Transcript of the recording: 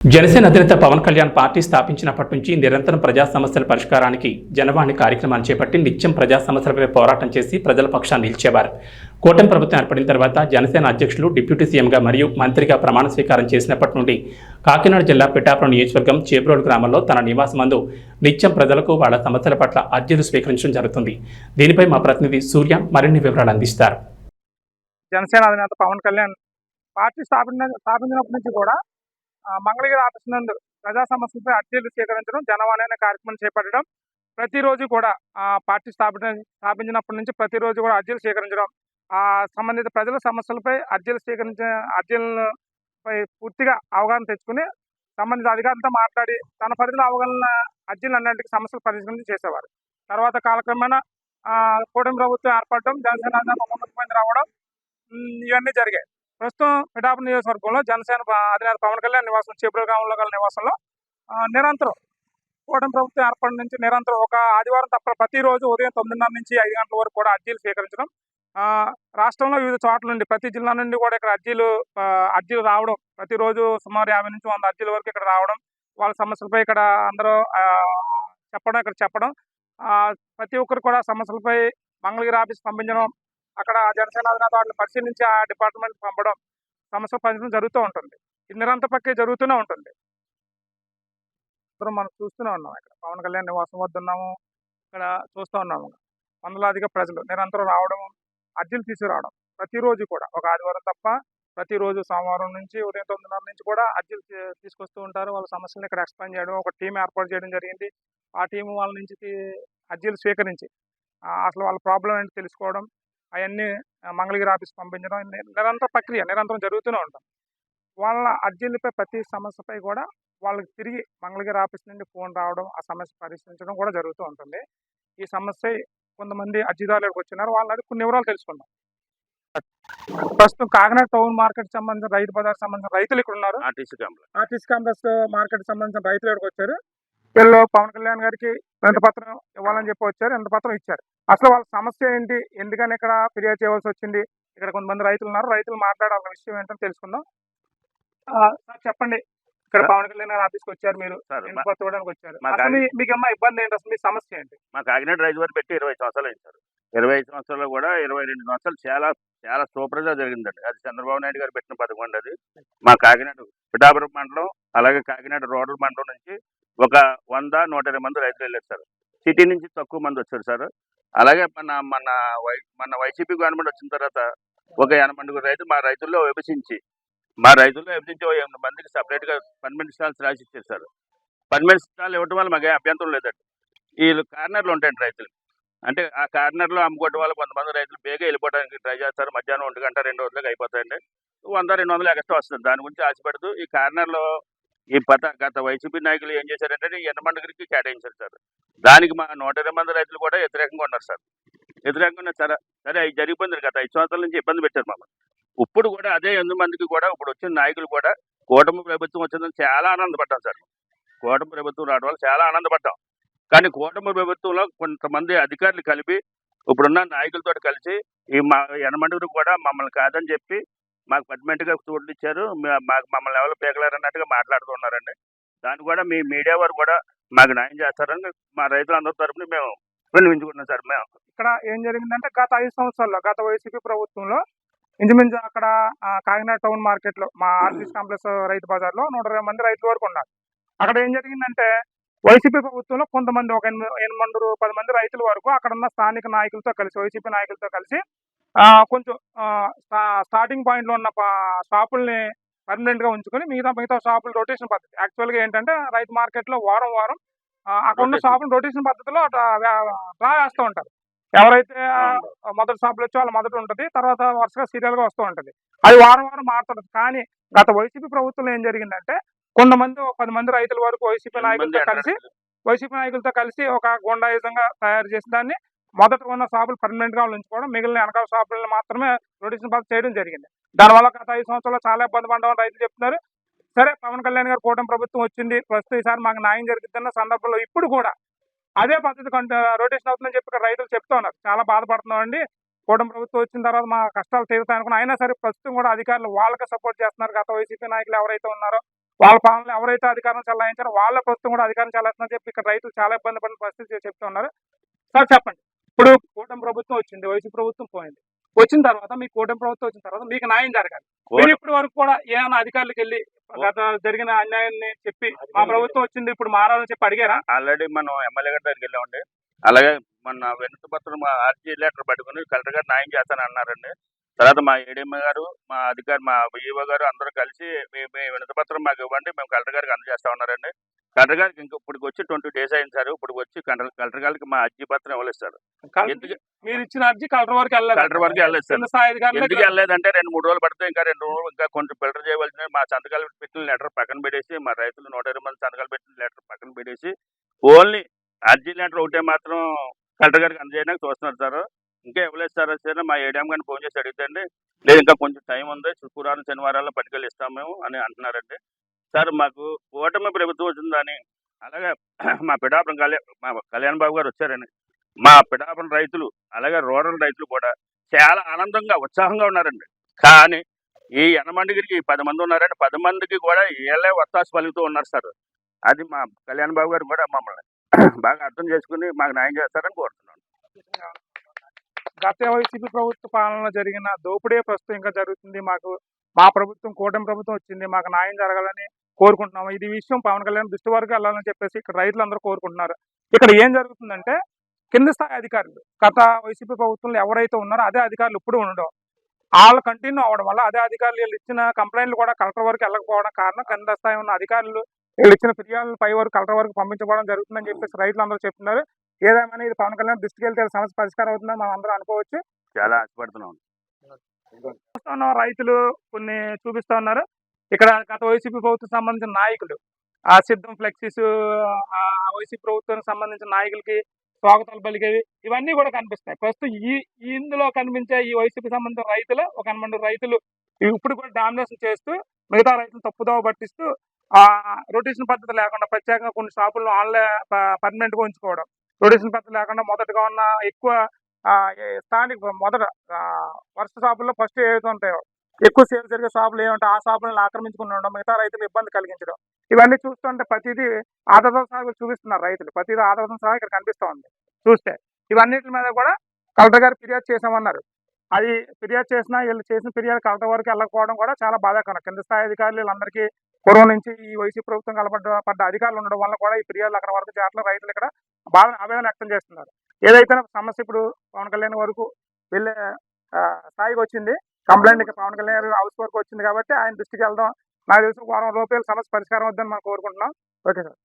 జనసేన అధినేత పవన్ కళ్యాణ్ పార్టీ స్థాపించినప్పటి నుంచి నిరంతరం ప్రజా సమస్యల పరిష్కారానికి జనవాణి కార్యక్రమాన్ని చేపట్టి నిత్యం ప్రజా సమస్యలపై పోరాటం చేసి ప్రజల పక్షాన్ని నిలిచేవారు. కూటమి ప్రభుత్వం ఏర్పడిన తర్వాత జనసేన అధ్యక్షులు డిప్యూటీ సీఎంగా మరియు మంత్రిగా ప్రమాణ స్వీకారం చేసినప్పటి నుండి కాకినాడ జిల్లా పిఠాపురం నియోజకవర్గం చేబ్రోలు గ్రామంలో తన నివాసమందు నిత్యం ప్రజలకు వాళ్ళ సమస్యల పట్ల అర్జీలు స్వీకరించడం జరుగుతుంది. దీనిపై మా ప్రతినిధి సూర్య మరిన్ని వివరాలు అందిస్తారు. జనసేన అధినేత పవన్ కళ్యాణ్ పార్టీ స్థాపించినప్పటి నుంచి కూడా మంగళగిరి ఆఫీస్ నందు ప్రజా సమస్యలపై అర్జీలు స్వీకరించడం, జనవాణి అనే కార్యక్రమం చేపట్టడం, ప్రతిరోజు కూడా పార్టీ స్థాపించినప్పటి నుంచి ప్రతిరోజు కూడా అర్జీలు స్వీకరించడం, సంబంధిత ప్రజల సమస్యలపై అర్జీలపై పూర్తిగా అవగాహన తెచ్చుకుని సంబంధిత అధికారులతో మాట్లాడి తన పరిధిలో అవగాహన అర్జీలు అన్నింటికి సమస్యలు పరిష్కరించి చేసేవారు. తర్వాత కాలక్రమేణా కూటమి ప్రభుత్వం ఏర్పడడం, జనసేన ముఖ్యమంత్రి రావడం ఇవన్నీ జరిగాయి. ప్రస్తుతం పిఠాపురం నియోజకవర్గంలో జనసేన అధినేత పవన్ కళ్యాణ్ నివాసం చేబ్రోలు గ్రామంలో గల నివాసంలో నిరంతరం కూటమి ప్రభుత్వం ఏర్పడి నుంచి నిరంతరం ఒక ఆదివారం తప్ప ప్రతిరోజు ఉదయం 9:30 నుంచి 5 గంటల వరకు కూడా అర్జీలు స్వీకరించడం, రాష్ట్రంలో వివిధ చోట్ల నుండి ప్రతి జిల్లా నుండి కూడా ఇక్కడ అర్జీలు రావడం, ప్రతిరోజు సుమారు 50 నుంచి 100 అర్జీల వరకు ఇక్కడ రావడం, వాళ్ళ సమస్యలపై ఇక్కడ అందరూ చెప్పడం, ప్రతి ఒక్కరు కూడా సమస్యలపై మంగళగిరి ఆఫీస్ పంపించడం, అక్కడ జనసేన అధినేత వాళ్ళని పరిశీలించి ఆ డిపార్ట్మెంట్ పంపడం, సమస్యలు పంచడం జరుగుతూ ఉంటుంది. ఇది నిరంతర ప్రక్రియ జరుగుతూనే ఉంటుంది. మనం చూస్తూనే ఉన్నాం. ఇక్కడ పవన్ కళ్యాణ్ నివాసం వద్ద ఉన్నాము. ఇక్కడ చూస్తూ ఉన్నాము వందలాదిగా ప్రజలు నిరంతరం రావడం, అర్జీలు తీసుకురావడం, ప్రతిరోజు కూడా ఒక ఆదివారం తప్ప ప్రతిరోజు సోమవారం నుంచి ఉదయం 9:30 నుంచి కూడా అర్జీలు తీసుకొస్తూ ఉంటారు. వాళ్ళ సమస్యలను ఇక్కడ ఎక్స్ప్లెయిన్ చేయడం, ఒక టీం ఏర్పాటు చేయడం జరిగింది. ఆ టీం వాళ్ళ నుంచి అర్జీలు స్వీకరించి అసలు వాళ్ళ ప్రాబ్లం ఏంటి తెలుసుకోవడం, అవన్నీ మంగళగిరి ఆఫీస్ పంపించడం నిరంతర ప్రక్రియ నిరంతరం జరుగుతూనే ఉంటాం. వాళ్ళ అర్జీలపై ప్రతి సమస్యపై కూడా వాళ్ళకి తిరిగి మంగళగిరి ఆఫీస్ నుండి ఫోన్ రావడం, ఆ సమస్య పరిష్కరించడం కూడా జరుగుతూ ఉంటుంది. ఈ సమస్య కొంతమంది అర్జీదారులకు వచ్చినారు, వాళ్ళని కొన్ని వివరాలు తెలుసుకుందాం. ప్రస్తుతం కాకినాడ టౌన్ మార్కెట్ సంబంధించిన రైతు బజార్ సంబంధించిన రైతులు ఇక్కడ ఉన్నారు. ఆర్టీసీ కాంప్లెక్స్ మార్కెట్ సంబంధించిన రైతులు ఇక్కడికి వచ్చారు. వీళ్ళు పవన్ కళ్యాణ్ గారికి వినతిపత్రం ఇవ్వాలని చెప్పి వచ్చారు. వినతిపత్రం ఇచ్చారు. అసలు వాళ్ళ సమస్య ఏంటి, ఎందుకని ఇక్కడ ఫిర్యాదు చేయవలసి వచ్చింది, ఇక్కడ కొంతమంది రైతులు ఉన్నారు, రైతులు మాట్లాడాల్సిన విషయం ఏంటో తెలుసుకుందాం. సార్ చెప్పండి, ఇక్కడ పవన్ కళ్యాణ్ గారి ఆఫీస్కి వచ్చారు, మీరు వినతిపత్రం ఇవ్వడానికి వచ్చారు. మీకు ఏమన్నా ఇబ్బంది ఏంటి, అసలు మీ సమస్య ఏంటి? మా కాకినాడ రైతు వారు పెట్టి 20 సంవత్సరాలు అయింది సార్. 25 సంవత్సరాల్లో కూడా 22 సంవత్సరాలు చాలా చాలా సూపర్ గా జరిగిందండి. అది చంద్రబాబు నాయుడు గారు పెట్టిన పథకం అండి. అది మా కాకినాడ పిఠాపురం మండలం అలాగే కాకినాడ రూరల్ మండలం నుంచి ఒక 100-120 మంది రైతులు వెళ్ళారు సార్. సిటీ నుంచి తక్కువ మంది వచ్చారు సార్. అలాగే మన వైసీపీ గవర్నమెంట్ వచ్చిన తర్వాత ఒక 80 రైతులు మా రైతుల్లో విభజించి ఓ 8 మందికి సపరేట్ గా పర్మనెంట్ స్టాల్స్ రాసి ఇచ్చారు సార్. పర్మనెంట్ స్టాల్ ఇవ్వడం వల్ల మాకు అభ్యంతరం లేదండి. వీళ్ళు కార్నర్లు ఉంటాయండి రైతులు, అంటే ఆ కార్నర్లో అమ్ముకోవడం వల్ల కొంతమంది రైతులు బేగా వెళ్ళిపోవడానికి ట్రై చేస్తారు. మధ్యాహ్నం 1 గంట 2 గంటలకు అయిపోతాయండి. 100-200 ఎక్స్ట్రా వస్తుంది. దాని గురించి ఆశపడుతూ ఈ కార్నర్లో గత వైసీపీ నాయకులు ఏం చేశారంటే ఈ ఎండమండగిరికి కేటాయించారు సార్. దానికి మా 120 మంది రైతులు కూడా వ్యతిరేకంగా ఉన్నారు సార్. వ్యతిరేకంగా సరే అది జరిగిపోయింది. గత 5 సంవత్సరాల నుంచి ఇబ్బంది పెట్టారు మమ్మల్ని. ఇప్పుడు కూడా అదే 8 మందికి కూడా ఇప్పుడు వచ్చిన నాయకులు కూడా కూటమి ప్రభుత్వం వచ్చిందని చాలా ఆనందపడ్డాం సార్. కూటమి ప్రభుత్వం రావడం వల్ల చాలా ఆనందపడ్డాం. కానీ కూటమి ప్రభుత్వంలో కొంతమంది అధికారులు కలిపి ఇప్పుడున్న నాయకులతో కలిసి ఈ మా 8 మందికి కూడా మమ్మల్ని కాదని చెప్పి మాకు పర్మనెంట్గా చోట్లు ఇచ్చారు. మమ్మల్ని ఎవరు పీకలేరన్నట్టుగా మాట్లాడుతున్నారండి. దాన్ని కూడా మీ మీడియా వారు కూడా మాకు న్యాయం చేస్తారని మా రైతులందరి తరఫున మేము విన్నవించుకుంటున్నాం సార్. మేము ఇక్కడ ఏం జరిగిందంటే గత 5 సంవత్సరాల్లో గత వైసీపీ ప్రభుత్వంలో ఇంచుమించు అక్కడ కాకినాడ టౌన్ మార్కెట్లో మా ఆర్టీసీ కాంప్లెక్స్ రైతు బజార్లో 120 మంది రైతుల వరకు ఉన్నారు. అక్కడ ఏం జరిగిందంటే వైసీపీ ప్రభుత్వంలో కొంతమంది ఒక 8-10 మంది రైతుల వరకు అక్కడ ఉన్న స్థానిక నాయకులతో కలిసి వైసీపీ నాయకులతో కలిసి కొంచెం స్టార్టింగ్ పాయింట్లో ఉన్న షాపుల్ని పర్మనెంట్ గా ఉంచుకొని మిగతా షాపులు రొటేషన్ పద్ధతి. యాక్చువల్గా ఏంటంటే రైతు మార్కెట్లో వారం అక్కడ ఉన్న షాపులు రొటేషన్ పద్ధతిలో డ్రా వేస్తూ ఉంటారు. ఎవరైతే మొదటి షాపులు వచ్చి వాళ్ళ మొదటి ఉంటుంది, తర్వాత వరుసగా సీరియల్ గా వస్తూ ఉంటుంది. అది వారం మారుతుంటది. కానీ గత వైసీపీ ప్రభుత్వంలో ఏం జరిగిందంటే కొంతమంది 10 మంది రైతుల వరకు వైసీపీ నాయకులతో కలిసి ఒక గుండాయుధంగా తయారు చేసి దాన్ని మొదట ఉన్న షాపులు పర్మనెంట్ గా ఉంచుకోవడం, మిగిలిన వెనకాల షాపులను మాత్రమే రొటేషన్ పద్ధతి చేయడం జరిగింది. దానివల్ల గత 5 సంవత్సరాలు చాలా ఇబ్బంది పడ్డామని రైతులు చెప్తున్నారు. సరే, పవన్ కళ్యాణ్ గారు కూటమి ప్రభుత్వం వచ్చింది, ప్రస్తుతం ఈసారి మాకు న్యాయం జరుగుతున్న సందర్భంలో ఇప్పుడు కూడా అదే పద్ధతి రొటేషన్ అవుతుందని చెప్పి ఇక్కడ రైతులు చెప్తా ఉన్నారు. చాలా బాధపడుతున్నాం అండి, కూటమి ప్రభుత్వం వచ్చిన తర్వాత మా కష్టాలు తీరుతాయి అనుకున్నా, అయినా సరే ప్రస్తుతం కూడా అధికారులు వాళ్ళకే సపోర్ట్ చేస్తున్నారు. గత వైసీపీ నాయకులు ఎవరైతే ఉన్నారో వాళ్ళ పాలనలో ఎవరైతే అధికారం చెలాయించారో వాళ్ళ ప్రస్తుతం కూడా అధికారం చెలాయిస్తుందని చెప్పి ఇక్కడ రైతులు చాలా ఇబ్బంది పడిన పరిస్థితి చెప్తున్నారు. సార్ చెప్పండి, ఇప్పుడు కూటమి ప్రభుత్వం వచ్చింది, వైసీపీ ప్రభుత్వం పోయింది. వచ్చిన తర్వాత మీ కూటమి ప్రభుత్వం వచ్చిన తర్వాత మీకు న్యాయం జరగాలి. మీరు ఇప్పటి వరకు కూడా ఏమైనా అధికారులకు వెళ్ళి గత జరిగిన అన్యాయాన్ని చెప్పి మా ప్రభుత్వం వచ్చింది ఇప్పుడు మారాలని చెప్పి అడిగారా? ఆల్రెడీ మనం ఎమ్మెల్యే గారి దగ్గరికి వెళ్ళామండి. అలాగే మొన్న వినతి పత్రం ఆర్జీ లెటర్ పట్టుకుని కలెక్టర్ గారు న్యాయం చేస్తాను అన్నారండి. తర్వాత మా ఏడీఎం గారు, మా అధికారి, మా విఈఓ గారు అందరూ కలిసి మీ వినతి పత్రం మాకు ఇవ్వండి, మేము కలెక్టర్ గారికి అందజేస్తా ఉన్నారండి. కలెక్టర్ గారికి ఇప్పుడు వచ్చి 20 days అయింది సార్. ఇప్పుడు వచ్చి కలెక్టర్ గారికి మా అర్జీ పత్రం ఇవ్వలేదు. ఎందుకు మీరు ఇచ్చిన అర్జీ కలెక్టర్ వరకు వెళ్ళలేదు? కలెక్టర్ వరకు వెళ్ళలేదు సార్. కింద స్థాయి అధికారులు ఎందుకు వెళ్ళలేదంటే 2-3 రోజులు పడితే ఇంకా 2 రోజులు ఇంకా కొంచెం ఫిల్టర్ చేయవలసిన మా సంతకాలు పెట్టిన లెటర్ పక్కన పెట్టేసి, మా రైతులు 120 మంది సంతకాలు పెట్టిన లెటర్ పక్కన పెట్టేసి ఓన్లీ అర్జీ లెటర్ ఒకటే మాత్రం కలెక్టర్ గారికి అందజేయడానికి చూస్తున్నారు సార్. ఇంకా ఇవ్వలేదు సార్. సరే మా ఏడీఎం గారిని ఫోన్ చేసి అడిగితే లేదు ఇంకా కొంచెం టైం ఉంది, శుక్రవారం శనివారాల్లో పట్టుకెళ్ళి ఇస్తాం మేము అని అంటున్నారండి. సార్ మాకు కూటమి ప్రభుత్వం వచ్చిందని, అలాగే మా పిఠాపురం మా కళ్యాణ్ బాబు గారు వచ్చారని, మా పిఠాపురం రైతులు అలాగే రూరల్ రైతులు కూడా చాలా ఆనందంగా ఉత్సాహంగా ఉన్నారండి. కానీ ఈ యనమండగిరికి 10 మంది ఉన్నారండి. 10 మందికి కూడా వీళ్ళే ఒత్తాసు పలుకుతూ ఉన్నారు సార్. అది మా కళ్యాణ్ బాబు గారు కూడా మమ్మల్ని బాగా అర్థం చేసుకుని మాకు న్యాయం చేస్తారని కోరుతున్నాను. గత వైసీపీ ప్రభుత్వ పాలనలో జరిగిన దోపిడీ ప్రస్తుతం ఇంకా జరుగుతుంది. మా ప్రభుత్వం కూటమి ప్రభుత్వం వచ్చింది, మాకు న్యాయం జరగాలని కోరుకుంటున్నాము. ఇది విషయం పవన్ కళ్యాణ్ దృష్టి వరకు వెళ్ళాలని చెప్పేసి ఇక్కడ రైతులందరూ కోరుకుంటున్నారు. ఇక్కడ ఏం జరుగుతుందంటే కింద స్థాయి అధికారులు గత వైసీపీ ప్రభుత్వంలో ఎవరైతే ఉన్నారో అదే అధికారులు ఇప్పుడు ఉండడం, వాళ్ళు కంటిన్యూ అవ్వడం వల్ల అదే అధికారులు వీళ్ళు ఇచ్చిన కంప్లైంట్లు కూడా కలెక్టర్ వరకు వెళ్ళకపోవడం కారణం కింద స్థాయి ఉన్న అధికారులు వీళ్ళు ఇచ్చిన ఫిర్యాదులు పై వరకు కలెక్టర్ వరకు పంపించబడడం జరుగుతుందని చెప్పేసి రైతులు అందరూ చెప్తున్నారు. ఏదేమైనా ఇది పవన్ కళ్యాణ్ దృష్టికి వెళ్తే సమస్య పరిష్కారం అవుతుందని మనం అందరం అనుకోవచ్చు. చాలా ఆశపడుతున్నాం. రైతులు కొన్ని చూపిస్తా ఉన్నారు. ఇక్కడ గత వైసీపీ ప్రభుత్వం సంబంధించిన నాయకులు ఆ సిద్ధం ఫ్లెక్సీస్, ఆ వైసీపీ ప్రభుత్వానికి సంబంధించిన నాయకులకి స్వాగతాలు పలికేవి ఇవన్నీ కూడా కనిపిస్తాయి. ప్రస్తుతం ఇందులో కనిపించే ఈ వైసీపీ సంబంధించిన రైతులు ఒక 8 రైతులు ఇప్పుడు కూడా డామినేషన్ చేస్తూ మిగతా రైతులు తప్పుదోవ పట్టిస్తూ ఆ రొటేషన్ పద్ధతి లేకుండా ప్రత్యేకంగా కొన్ని షాపులను పర్మనెంట్ గా ఉంచుకోవడం, రొటేషన్ పద్ధతి లేకుండా మొదటగా ఉన్న ఎక్కువ స్థానిక మొదట వరుస షాపుల్లో ఫస్ట్ ఏవైతే ఉంటాయో ఎక్కువ సేల్ జరిగే షాపులు ఏమంటే ఆ షాపులను ఆక్రమించుకుని ఉండడం, మిగతా రైతులు ఇబ్బంది కలిగించడం, ఇవన్నీ చూస్తుంటే ప్రతిదీ ఆధారం సహా చూపిస్తున్నారు రైతులు. ప్రతిదీ ఆధారం సహా ఇక్కడ కనిపిస్తూ ఉంది చూస్తే. ఇవన్నిటి మీద కూడా కలెక్టర్ గారు ఫిర్యాదు చేసామన్నారు. అది ఫిర్యాదు చేసినా వీళ్ళు చేసిన ఫిర్యాదు కలెక్టర్ వరకు వెళ్ళకపోవడం కూడా చాలా బాధాకరం. కింద స్థాయి అధికారులు వీళ్ళందరికీ పూర్వం నుంచి ఈ వైసీపీ ప్రభుత్వం పడ్డ అధికారులు ఉండడం వల్ల కూడా ఈ ఫిర్యాదులు అక్కడ వరకు చేరట్లేదు. రైతులు ఇక్కడ ఆవేదన వ్యక్తం చేస్తున్నారు. ఏదైతే సమస్య ఇప్పుడు పవన్ కళ్యాణ్ వరకు వెళ్ళే స్థాయికి వచ్చింది, కంప్లైంట్ ఇంకా పవన్ కళ్యాణ్ హౌస్ వరకు వచ్చింది కాబట్టి ఆయన దృష్టికి వెళ్దాం. నాకు తెలిసి వారం రూపాయల సమస్య పరిష్కారం వద్దని మనం కోరుకుంటున్నాం. Okay sir.